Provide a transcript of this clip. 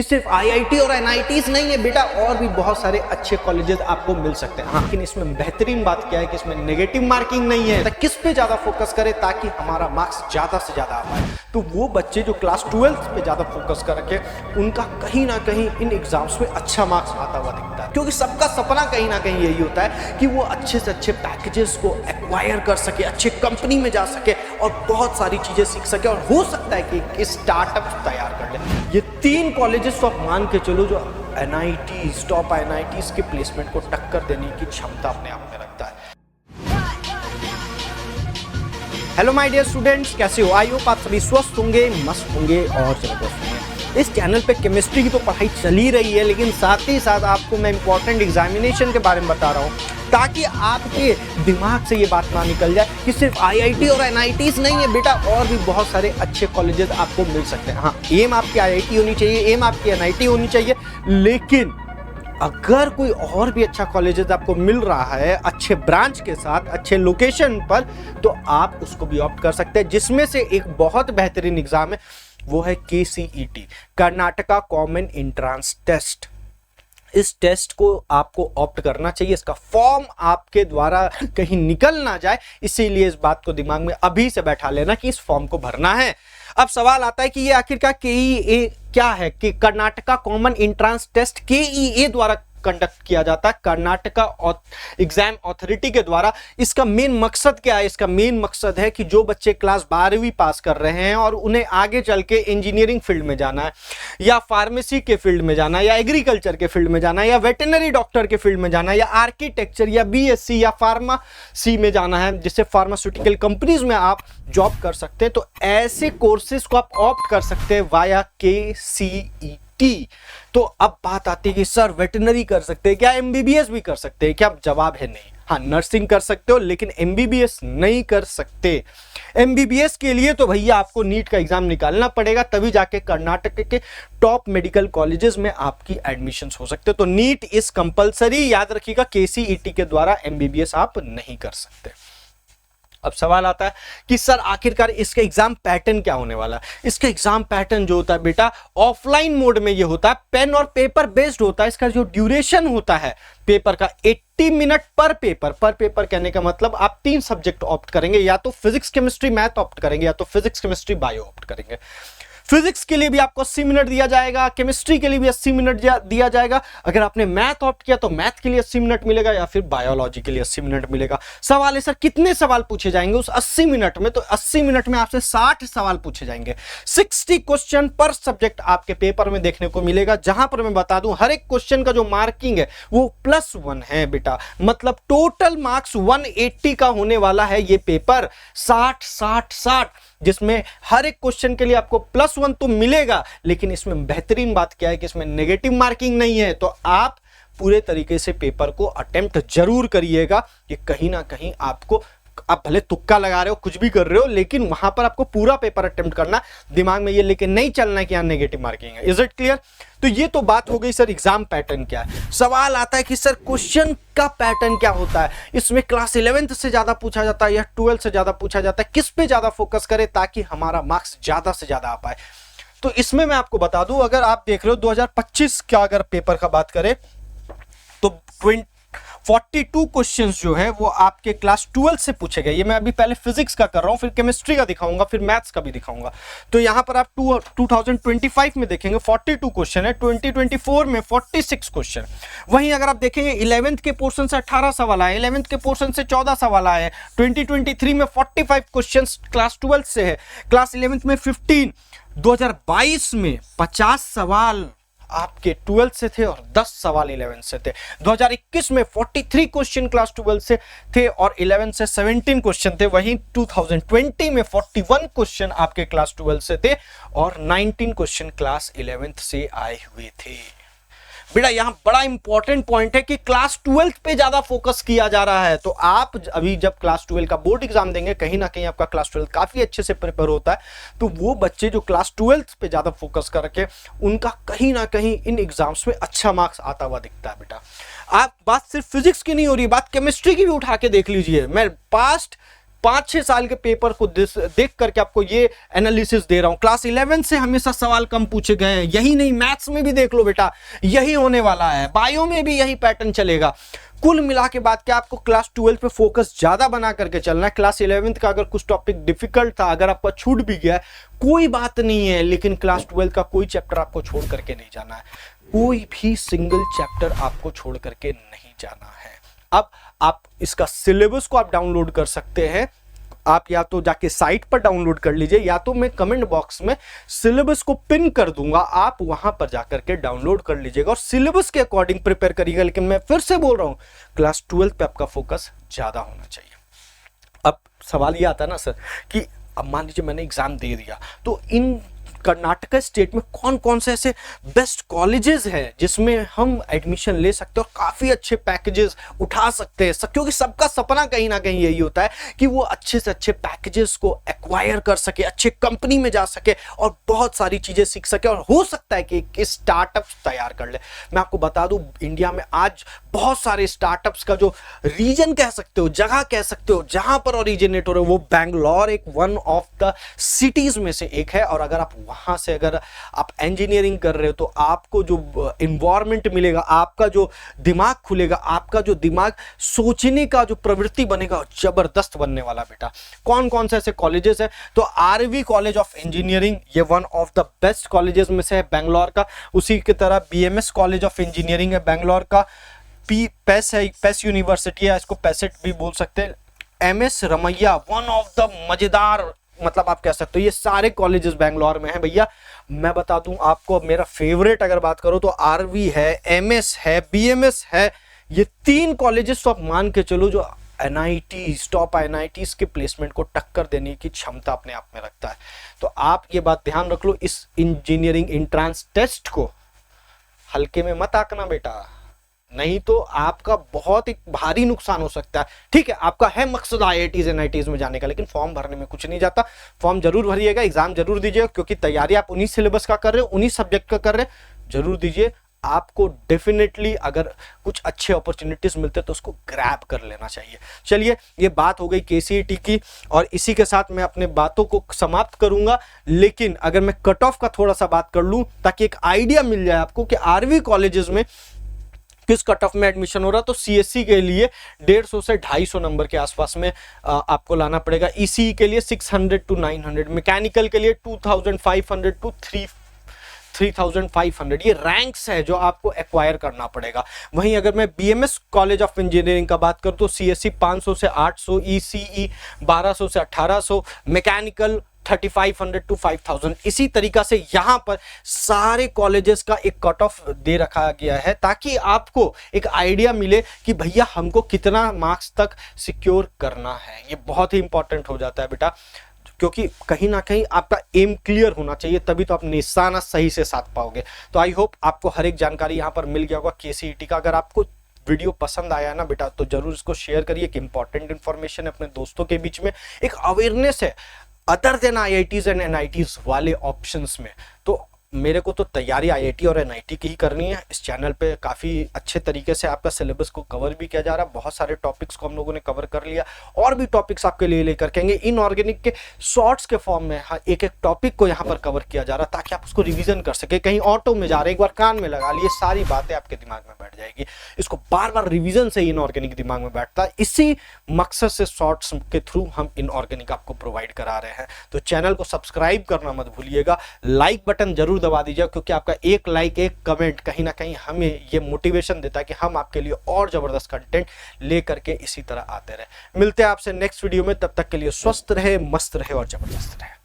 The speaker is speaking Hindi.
सिर्फ आईआईटी और एनआईटीज नहीं है बेटा, और भी बहुत सारे अच्छे कॉलेजेस आपको मिल सकते हैं। हाँ, लेकिन इसमें बेहतरीन बात क्या है कि इसमें नेगेटिव मार्किंग नहीं है। तो किस पे ज्यादा फोकस करें ताकि हमारा मार्क्स ज्यादा से ज्यादा आ पाए? तो वो बच्चे जो क्लास 12 पे ज्यादा फोकस करके उनका कहीं ना कहीं इन एग्जाम्स में अच्छा मार्क्स आता हुआ दिखता है, क्योंकि सबका सपना कहीं ना कहीं यही होता है कि वो अच्छे से अच्छे पैकेजेस को एक्वायर कर सके, अच्छे कंपनी में जा सके और बहुत सारी चीजें सीख सके, और हो सकता है कि स्टार्टअप तैयार कर ले। ये 3 कॉलेजेस तो आप मान के चलो जो एनआईटीज, टॉप एनआईटीज के प्लेसमेंट को टक्कर देने की क्षमता अपने आप में रखता है। हेलो माय डियर स्टूडेंट्स, कैसे हो? आई होप आप सभी स्वस्थ होंगे, मस्त होंगे और जबरदस्त होंगे। इस चैनल पे केमिस्ट्री की तो पढ़ाई चल ही रही है, लेकिन साथ ही साथ आपको मैं इंपॉर्टेंट एग्जामिनेशन के बारे में बता रहा हूँ, ताकि आपके दिमाग से ये बात ना निकल जाए कि सिर्फ आईआईटी और एनआईटीज नहीं है बेटा, और भी बहुत सारे अच्छे कॉलेजेस आपको मिल सकते हैं। हाँ, एम आपकी आईआईटी होनी चाहिए, एम आपकी एनआईटी होनी चाहिए, लेकिन अगर कोई और भी अच्छा कॉलेजेस आपको मिल रहा है अच्छे ब्रांच के साथ, अच्छे लोकेशन पर, तो आप उसको भी ऑप्ट कर सकते हैं। जिसमें से एक बहुत बेहतरीन एग्जाम है, वो है KCET, Karnataka common entrance test. इस टेस्ट को आपको ऑप्ट करना चाहिए। इसका फॉर्म आपके द्वारा कहीं निकल ना जाए, इसीलिए इस बात को दिमाग में अभी से बैठा लेना कि इस फॉर्म को भरना है। अब सवाल आता है कि ये आखिरकार केईए क्या है? कि कर्नाटका कॉमन एंट्रेंस टेस्ट केईए द्वारा कंडक्ट किया जाता है, कर्नाटका एग्जाम अथॉरिटी के द्वारा। इसका मेन मकसद क्या है? इसका मेन मकसद है कि जो बच्चे क्लास 12वीं पास कर रहे हैं और उन्हें आगे चल के इंजीनियरिंग फील्ड में जाना है, या फार्मेसी के फील्ड में जाना है, या एग्रीकल्चर के फील्ड में जाना है, या वेटनरी डॉक्टर के फील्ड में जाना है, या आर्किटेक्चर या बीएससी या फार्मेसी में जाना है, जिससे फार्मास्यूटिकल कंपनीज में आप जॉब कर सकते हैं, तो ऐसे कोर्सेज को आप ऑप्ट कर सकते हैं वाया केसीईटी। तो अब बात आती है कि सर वेटनरी कर सकते हैं क्या, एमबीबीएस भी कर सकते हैं क्या? जवाब है नहीं। हाँ, नर्सिंग कर सकते हो, लेकिन एमबीबीएस नहीं कर सकते। एमबीबीएस के लिए तो भैया आपको नीट का एग्जाम निकालना पड़ेगा, तभी जाके कर्नाटक के टॉप मेडिकल कॉलेजेस में आपकी एडमिशंस हो सकते हैं। तो नीट इज कंपलसरी, याद रखिएगा, केसीईटी के द्वारा एमबीबीएस आप नहीं कर सकते। अब सवाल आता है कि सर आखिरकार इसका एग्जाम पैटर्न क्या होने वाला है? इसका एग्जाम पैटर्न जो होता है बेटा, ऑफलाइन मोड में ये होता है, पेन और पेपर बेस्ड होता है। इसका जो ड्यूरेशन होता है पेपर का 80 मिनट पर पेपर। पर पेपर कहने का मतलब आप 3 सब्जेक्ट ऑप्ट करेंगे, या तो फिजिक्स केमिस्ट्री मैथ ऑप्ट करेंगे, या तो फिजिक्स केमिस्ट्री बायो ऑप्ट करेंगे। फिजिक्स के लिए भी आपको 80 मिनट दिया जाएगा, केमिस्ट्री के लिए भी 80 मिनट दिया जाएगा। अगर आपने मैथ ऑप्ट किया तो मैथ के लिए 80 मिनट मिलेगा, या फिर बायोलॉजी के लिए 80 मिनट मिलेगा। सवाल है सर कितने सवाल पूछे जाएंगे उस 80 मिनट में? तो 80 मिनट में आपसे 60 सवाल पूछे जाएंगे। 60 क्वेश्चन पर सब्जेक्ट आपके पेपर में देखने को मिलेगा, जहां पर मैं बता दूं हर एक क्वेश्चन का जो मार्किंग है वो +1 है बेटा। मतलब टोटल मार्क्स 180 का होने वाला है ये पेपर, 60 जिसमें हर एक क्वेश्चन के लिए आपको +1 तो मिलेगा, लेकिन इसमें बेहतरीन बात क्या है कि इसमें नेगेटिव मार्किंग नहीं है। तो आप पूरे तरीके से पेपर को अटेम्प्ट जरूर करिएगा। कि कहीं ना कहीं आपको, आप भले तुक्का लगा रहे हो, कुछ भी कर रहे हो, लेकिन वहां पर आपको पूरा पेपर अटेम्प्ट करना, दिमाग में ये लेके नहीं चलना है कि यहां नेगेटिव मार्किंग है। Is it clear? तो ये तो बात हो गई सर एग्जाम पैटर्न क्या है। सवाल आता है कि सर क्वेश्चन का पैटर्न क्या होता है? इसमें क्लास 11th से ज्यादा पूछा जाता है या 12th से ज्यादा पूछा जाता है? किस पे ज्यादा फोकस करें ताकि हमारा मार्क्स ज्यादा से ज्यादा आ पाए? तो इसमें मैं आपको बता दूं, अगर आप देख रहे हो 2025 का अगर पेपर का बात करें तो 42 क्वेश्चंस जो है वो आपके क्लास 12 से पूछे गए। ये मैं अभी पहले फिजिक्स का कर रहा हूं, फिर केमिस्ट्री का दिखाऊंगा, फिर मैथ्स का भी दिखाऊंगा। तो यहां पर आप 2025 में देखेंगे 42 क्वेश्चन है, 2024 में 46 क्वेश्चन। वहीं अगर आप देखेंगे 11th के पोर्शन से 18 सवाल आए, 11th के पोर्शन से 14 सवाल आए, 2023 में 45 क्वेश्चन क्लास 12 से है, क्लास 11th में 15, 2022 में 50 सवाल आपके 12 से थे और 10 सवाल 11 से थे। 2021 में 43 क्वेश्चन क्लास 12 से थे और 11 से 17 क्वेश्चन थे। वहीं 2020 में 41 क्वेश्चन आपके क्लास 12 से थे और 19 क्वेश्चन क्लास 11 से आए हुए थे। बेटा यहां बड़ा इंपॉर्टेंट पॉइंट है कि क्लास 12 पे ज्यादा फोकस किया जा रहा है। तो आप अभी जब क्लास 12 का बोर्ड एग्जाम देंगे, कहीं ना कहीं आपका क्लास 12 काफी अच्छे से प्रिपेयर होता है, तो वो बच्चे जो क्लास 12 पे ज्यादा फोकस करके उनका कहीं ना कहीं इन एग्जाम्स में अच्छा मार्क्स आता हुआ दिखता है। बेटा आप बात सिर्फ फिजिक्स की नहीं हो रही, बात केमिस्ट्री की भी उठा के देख लीजिए। मैं पास्ट 5-6 साल के पेपर को देख करके आपको ये एनालिसिस दे रहा हूं। क्लास 11 से हमेशा सवाल कम पूछे गए हैं, यही नहीं मैथ्स में भी देख लो बेटा यही होने वाला है, बायो में भी यही पैटर्न चलेगा। कुल मिला के बात क्या आपको क्लास 12 पे फोकस ज्यादा बना करके चलना है। क्लास 11 का अगर कुछ टॉपिक डिफिकल्ट था, अगर आपका छूट भी गया है कोई बात नहीं है, लेकिन क्लास 12 का कोई चैप्टर आपको छोड़ करके नहीं जाना है, कोई भी सिंगल चैप्टर आपको छोड़ करके नहीं जाना है। अब आप इसका सिलेबस को आप डाउनलोड कर सकते हैं, आप या तो जाके साइट पर डाउनलोड कर लीजिए या तो मैं कमेंट बॉक्स में सिलेबस को पिन कर दूंगा, आप वहां पर जाकर के डाउनलोड कर लीजिएगा और सिलेबस के अकॉर्डिंग प्रिपेयर करिएगा। लेकिन मैं फिर से बोल रहा हूं क्लास 12 पे आपका फोकस ज्यादा होना चाहिए। अब सवाल ये आता है ना सर कि अब मान लीजिए मैंने एग्जाम दे दिया तो इन कर्नाटका स्टेट में कौन कौन से ऐसे बेस्ट कॉलेजेस हैं जिसमें हम एडमिशन ले सकते हैं और काफ़ी अच्छे पैकेजेस उठा सकते हैं, क्योंकि सबका सपना कहीं ना कहीं यही होता है कि वो अच्छे से अच्छे पैकेजेस को एक्वायर कर सके, अच्छे कंपनी में जा सके और बहुत सारी चीज़ें सीख सके और हो सकता है कि एक स्टार्टअप तैयार कर ले। मैं आपको बता दूं इंडिया में आज बहुत सारे स्टार्टअप्स का जो रीजन कह सकते हो, जगह कह सकते हो जहां पर ओरिजिनेट हो रहे हो, वो बैंगलोर एक वन ऑफ द सिटीज में से एक है। और अगर आप वहां से अगर आप इंजीनियरिंग कर रहे हो तो आपको जो इन्वायरमेंट मिलेगा, आपका जो दिमाग खुलेगा, आपका जो दिमाग सोचने का जो प्रवृत्ति बनेगा जबरदस्त बनने वाला बेटा। कौन कौन से ऐसे कॉलेजेस है तो आरवी कॉलेज ऑफ इंजीनियरिंग ये one of the best colleges में से है बैंगलोर का। उसी की तरह बीएमएस कॉलेज ऑफ इंजीनियरिंग है बैंगलोर का। पेस है, पेस यूनिवर्सिटी है, इसको पेसेट भी बोल सकते हैं। MS Ramaiah one of the मजेदार, मतलब आप कह सकते हो ये सारे कॉलेजेस बैंगलोर में हैं भैया। मैं बता दूं आपको मेरा फेवरेट अगर बात करो तो आरवी है, एमएस है, बीएमएस है। ये 3 कॉलेजेस तो आप मान के चलो जो एनआईटी टॉप एनआईटीज के प्लेसमेंट को टक्कर देने की क्षमता अपने आप में रखता है। तो आप ये बात ध्यान रख लो, इस इंजीनियरिंग एंट्रेंस टेस्ट को हल्के में मत आंकना बेटा, नहीं तो आपका बहुत ही भारी नुकसान हो सकता है। ठीक है आपका है मकसद आईआईटीज एनआईटीज में जाने का, लेकिन फॉर्म भरने में कुछ नहीं जाता। फॉर्म जरूर भरिएगा, एग्जाम जरूर दीजिएगा, क्योंकि तैयारी आप उन्हीं सिलेबस का कर रहे हो, उन्हीं सब्जेक्ट का कर रहे हैं, जरूर दीजिए। आपको डेफिनेटली अगर कुछ अच्छे अपॉर्चुनिटीज मिलते हैं तो उसको ग्रैब कर लेना चाहिए। चलिए ये बात हो गई केसीईटी की और इसी के साथ मैं अपने बातों को समाप्त करूंगा। लेकिन अगर मैं कट ऑफ का थोड़ा सा बात कर लूं ताकि एक आइडिया मिल जाए आपको कि आरवी कॉलेजेस में किस कट ऑफ में एडमिशन हो रहा, तो सीएससी के लिए 150 से 250 नंबर के आसपास में आपको लाना पड़ेगा। ईसीई के लिए 600 to 900, मैकेनिकल के लिए 2500 to 3500। ये रैंक्स है जो आपको एक्वायर करना पड़ेगा। वहीं अगर मैं बीएमएस कॉलेज ऑफ इंजीनियरिंग का बात करूं तो सीएससी 500 से 800, ईसीई 1200 से 1800, मैकेनिकल 3500 to 5000। इसी तरीका से यहां पर सारे कॉलेजेस का एक कट ऑफ दे रखा गया है ताकि आपको एक आइडिया मिले कि भैया हमको कितना मार्क्स तक सिक्योर करना है। ये बहुत ही इंपॉर्टेंट हो जाता है बेटा, क्योंकि कहीं ना कहीं आपका एम क्लियर होना चाहिए, तभी तो आप निशाना सही से साध पाओगे। तो आई होप आपको हर एक जानकारी यहाँ पर मिल गया होगा केसीईटी का। अगर आपको वीडियो पसंद आया ना बेटा तो जरूर इसको शेयर करिए, एक इंपॉर्टेंट इन्फॉर्मेशन है अपने दोस्तों के बीच में, एक अवेयरनेस है other than IITs and NITs वाले ऑप्शंस में। तो मेरे को तो तैयारी आईआईटी और एनआईटी की ही करनी है। इस चैनल पे काफ़ी अच्छे तरीके से आपका सिलेबस को कवर भी किया जा रहा है, बहुत सारे टॉपिक्स को हम लोगों ने कवर कर लिया और भी टॉपिक्स आपके लिए लेकर के आएंगे इनऑर्गेनिक के शॉर्ट्स के फॉर्म में। हाँ एक एक टॉपिक को यहाँ पर कवर किया जा रहा है ताकि आप उसको रिविजन कर सके। कहीं ऑटो में जा रहे एक बार कान में लगा लिए, सारी बातें आपके दिमाग में बैठ जाएगी। इसको बार बार रिविजन से इनऑर्गेनिक दिमाग में बैठता है। इसी मकसद से शॉर्ट्स के थ्रू हम इनऑर्गेनिक आपको प्रोवाइड करा रहे हैं। तो चैनल को सब्सक्राइब करना मत भूलिएगा, लाइक बटन जरूर दबा दीजिए, क्योंकि आपका एक लाइक एक कमेंट कहीं ना कहीं हमें ये मोटिवेशन देता है कि हम आपके लिए और जबरदस्त कंटेंट लेकर के इसी तरह आते रहे। मिलते हैं आपसे नेक्स्ट वीडियो में, तब तक के लिए स्वस्थ रहे, मस्त रहे और जबरदस्त रहे।